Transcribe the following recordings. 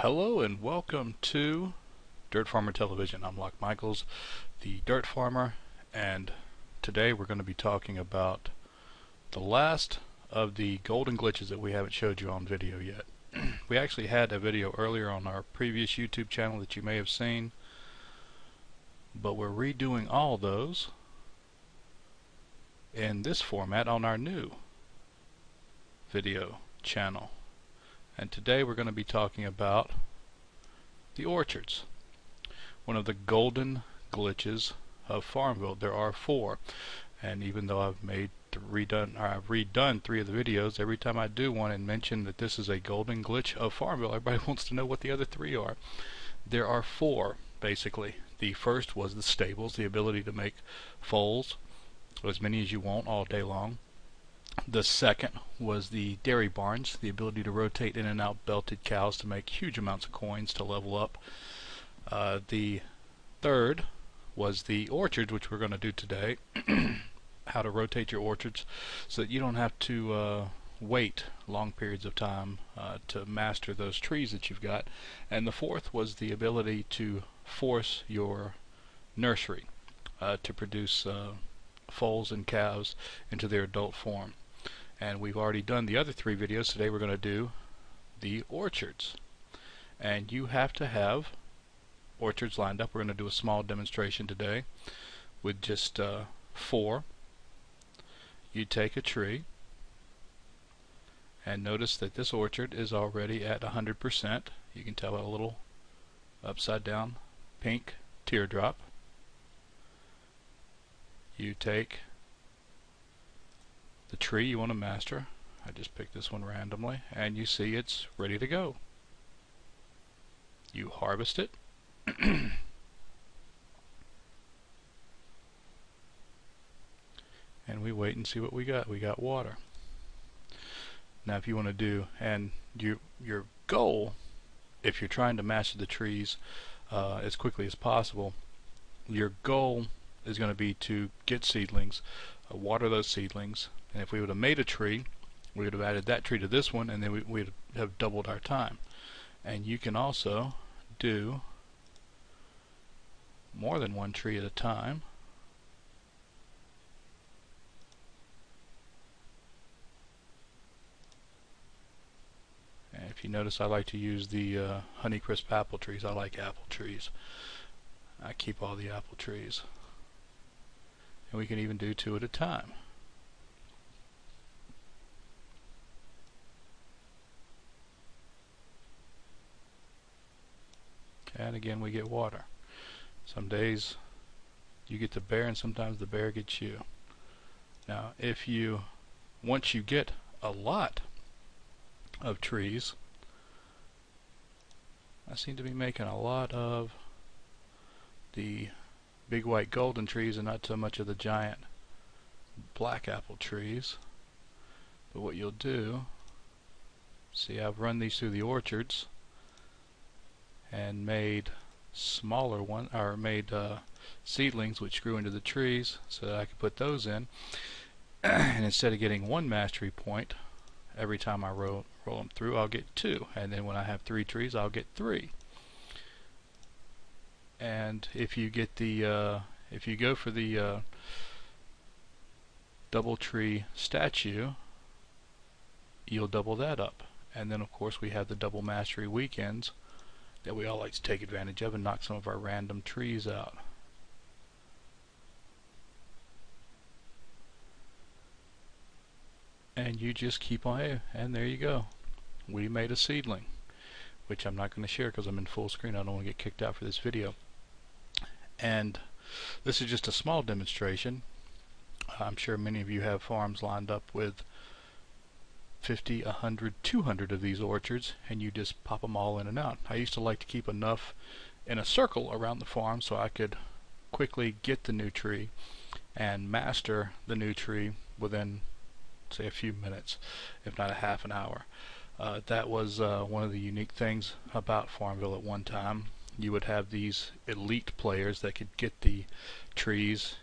Hello and welcome to Dirt Farmer Television. I'm Locke Michaels, the Dirt Farmer, and today we're going to be talking about the last of the golden glitches that we haven't showed you on video yet. We actually had a video earlier on our previous YouTube channel that you may have seen, but we're redoing all those in this format on our new video channel. And today we're going to be talking about the orchards, one of the golden glitches of Farmville. There are 4, and even though I've redone 3 of the videos, every time I do one and mention that this is a golden glitch of Farmville, everybody wants to know what the other 3 are. There are 4 basically. The first was the stables, the ability to make foals, as many as you want all day long. The second was the dairy barns, the ability to rotate in and out belted cows to make huge amounts of coins to level up. The third was the orchards, which we're going to do today. How to rotate your orchards so that you don't have to wait long periods of time to master those trees that you've got. And the fourth was the ability to force your nursery to produce foals and calves into their adult form. And we've already done the other 3 videos. Today we're going to do the orchards. And you have to have orchards lined up. We're going to do a small demonstration today with just 4. You take a tree, and notice that this orchard is already at 100%. You can tell by a little upside down pink teardrop. You take the tree you want to master. I just picked this one randomly, and you see it's ready to go. You harvest it. And we wait and see what we got. We got water. Now if you want to do, and your goal, if you're trying to master the trees as quickly as possible, your goal is going to be to get seedlings, water those seedlings, and if we would have made a tree, we would have added that tree to this one, and then we would have doubled our time. And you can also do more than one tree at a time. And if you notice, I like to use the Honeycrisp apple trees. I like apple trees. I keep all the apple trees. And we can even do 2 at a time. And again we get water. Some days you get the bear, and sometimes the bear gets you. Now once you get a lot of trees, I seem to be making a lot of the big white golden trees and not so much of the giant black apple trees. But what you'll do, see, I've run these through the orchards and made smaller one, or made seedlings which grew into the trees so that I could put those in. And instead of getting 1 mastery point every time I roll them through, I'll get 2, and then when I have 3 trees, I'll get 3. And if you get the if you go for the double tree statue, you'll double that up. And then of course we have the double mastery weekends that we all like to take advantage of and knock some of our random trees out. And you just keep on, and there you go. We made a seedling, which I'm not going to share because I'm in full screen. I don't want to get kicked out for this video. And this is just a small demonstration. I'm sure many of you have farms lined up with 50, 100, 200 of these orchards, and you just pop them all in and out. I used to like to keep enough in a circle around the farm so I could quickly get the new tree and master the new tree within, say, a few minutes, if not a half an hour. That was one of the unique things about Farmville at one time. You would have these elite players that could get the trees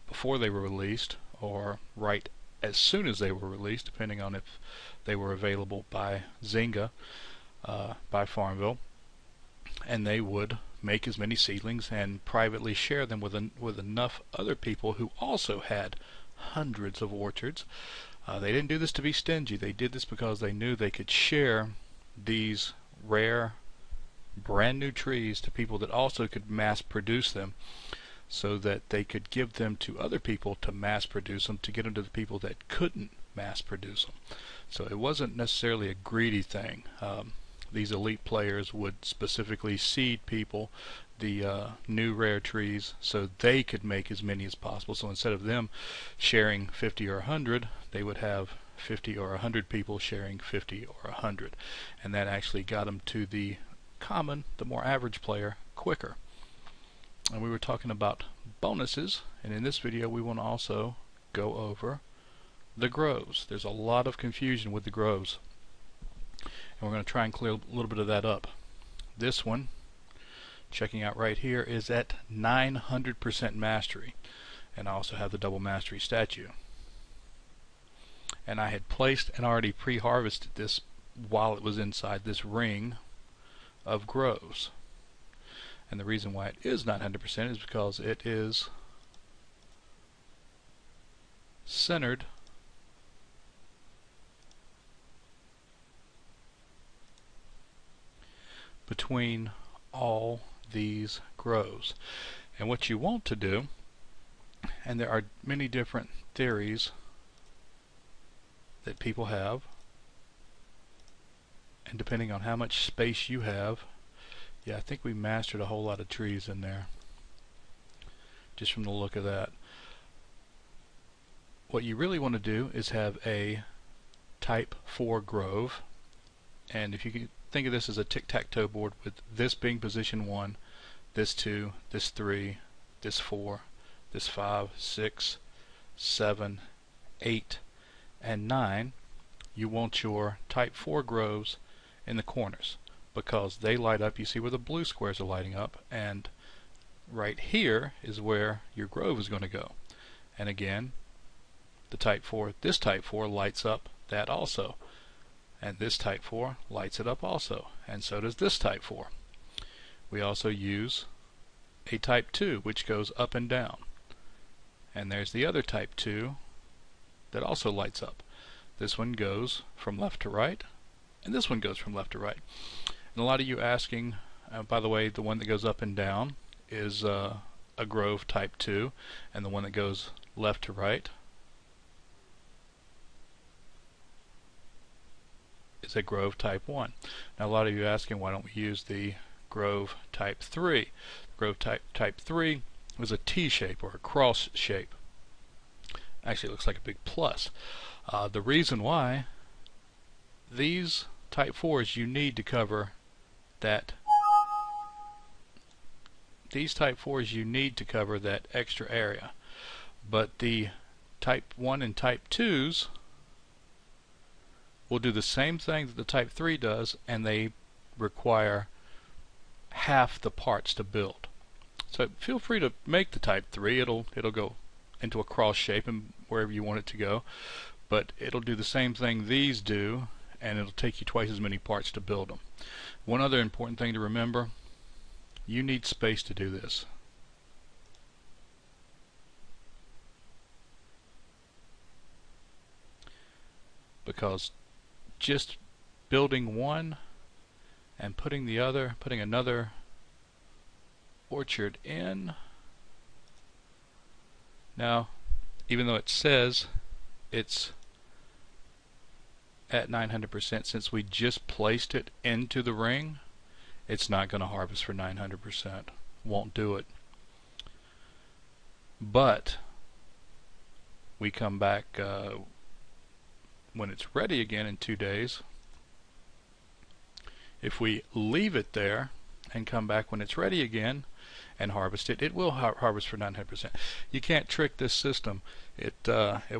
before they were released, or right as soon as they were released, depending on if they were available by Zynga, by Farmville. and they would make as many seedlings and privately share them with enough other people who also had hundreds of orchards. They didn't do this to be stingy. They did this because they knew they could share these rare, brand new trees to people that also could mass produce them, so that they could give them to other people to mass produce them, to get them to the people that couldn't mass produce them. So it wasn't necessarily a greedy thing. These elite players would specifically seed people the new rare trees so they could make as many as possible. So instead of them sharing 50 or 100, they would have 50 or 100 people sharing 50 or 100. And that actually got them to the common, the more average player quicker. And we were talking about bonuses, and in this video we want to also go over the groves. There's a lot of confusion with the groves, and we're going to try and clear a little bit of that up. This one, checking out right here, is at 900% mastery, and I also have the double mastery statue. And I had placed and already pre-harvested this while it was inside this ring of groves. And the reason why it is 900% is because it is centered between all these groves. And what you want to do, and there are many different theories that people have, and depending on how much space you have, yeah, I think we mastered a whole lot of trees in there, just from the look of that. What you really want to do is have a type 4 grove, and if you can think of this as a tic-tac-toe board, with this being position 1, this 2, this 3, this 4, this 5, 6, 7, 8, and 9, you want your type 4 groves in the corners, because they light up. You see where the blue squares are lighting up, and right here is where your grove is going to go. And again, the type 4, this type 4 lights up that also, and this type 4 lights it up also, and so does this type 4. We also use a type 2 which goes up and down, and there's the other type 2 that also lights up. This one goes from left to right, and this one goes from left to right. And a lot of you asking, by the way, the one that goes up and down is a grove type 2, and the one that goes left to right is a grove type 1. Now a lot of you asking, why don't we use the grove type 3? Grove type 3 is a T shape or a cross shape. Actually it looks like a big plus. The reason why, these type 4s you need to cover that, these type 4s you need to cover that extra area, but the type 1 and type 2s will do the same thing that the type 3 does, and they require half the parts to build. So feel free to make the type 3. It'll go into a cross shape and wherever you want it to go, but it'll do the same thing these do, and it'll take you twice as many parts to build them. One other important thing to remember, you need space to do this. Because just building one and putting another orchard in, now even though it says it's at 900%, since we just placed it into the ring, it's not going to harvest for 900%. Won't do it. But we come back when it's ready again in 2 days. If we leave it there and come back when it's ready again and harvest it, it will harvest for 900%. You can't trick this system. It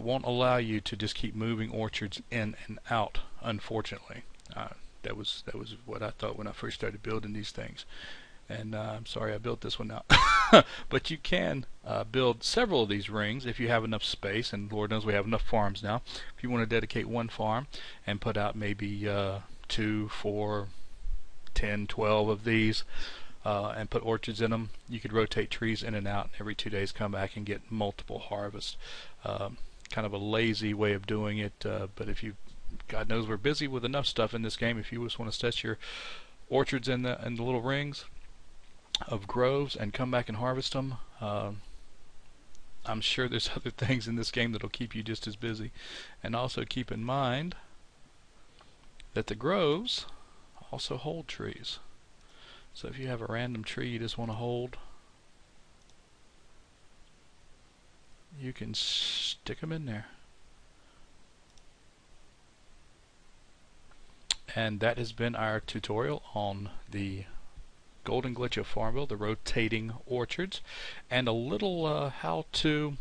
won't allow you to just keep moving orchards in and out, unfortunately. That was what I thought when I first started building these things. And I'm sorry I built this one now. But you can build several of these rings if you have enough space, and Lord knows we have enough farms now. If you want to dedicate one farm and put out maybe 2, 4, 10, 12 of these and put orchards in them, you could rotate trees in and out, and every 2 days come back and get multiple harvests. Kind of a lazy way of doing it, but if you, God knows we're busy with enough stuff in this game, if you just want to set your orchards in the little rings of groves and come back and harvest them, I'm sure there's other things in this game that'll keep you just as busy. And also keep in mind that the groves also hold trees. So if you have a random tree you just want to hold, you can stick them in there. And that has been our tutorial on the golden glitch of Farmville, the rotating orchards, and a little how-to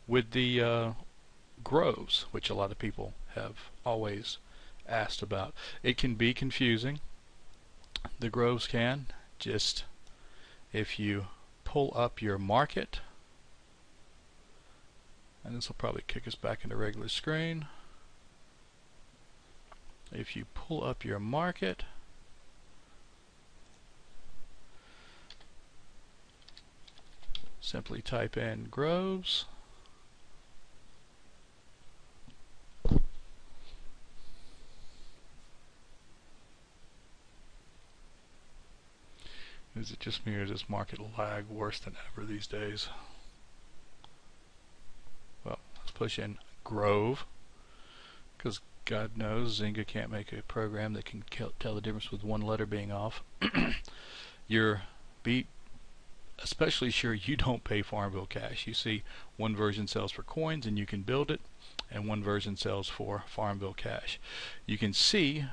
with the groves, which a lot of people have always asked about. It can be confusing. The groves can. Just if you pull up your market, and this will probably kick us back into regular screen. If you pull up your market, simply type in groves. Is it just me, or does this market lag worse than ever these days? Well, let's push in grove, because God knows Zynga can't make a program that can tell the difference with one letter being off. Be especially sure you don't pay Farmville cash. You see, one version sells for coins and you can build it, and one version sells for Farmville cash. You can see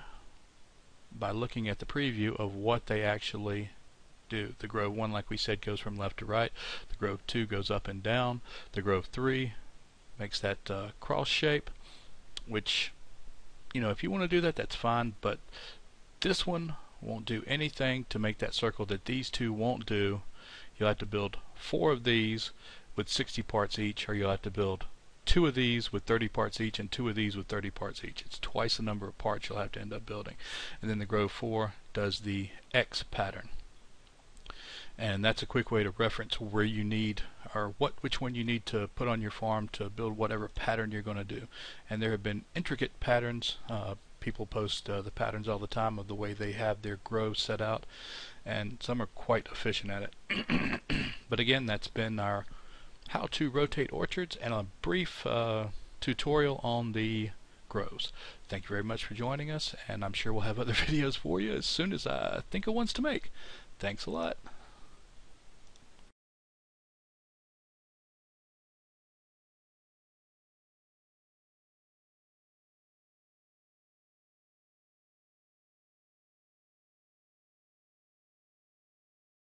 by looking at the preview of what they actually do. The Grove 1, like we said, goes from left to right. The Grove 2 goes up and down. The Grove 3 makes that cross shape, which, you know, if you want to do that, that's fine, but this one won't do anything to make that circle that these two won't do. You'll have to build 4 of these with 60 parts each, or you'll have to build 2 of these with 30 parts each and 2 of these with 30 parts each. It's twice the number of parts you'll have to end up building. And then the Grove 4 does the X pattern. And that's a quick way to reference where you need, or which one you need to put on your farm to build whatever pattern you're going to do. And there have been intricate patterns. People post the patterns all the time of the way they have their groves set out, and some are quite efficient at it. But again, that's been our how to rotate orchards and a brief tutorial on the groves. Thank you very much for joining us, and I'm sure we'll have other videos for you as soon as I think of ones to make. Thanks a lot.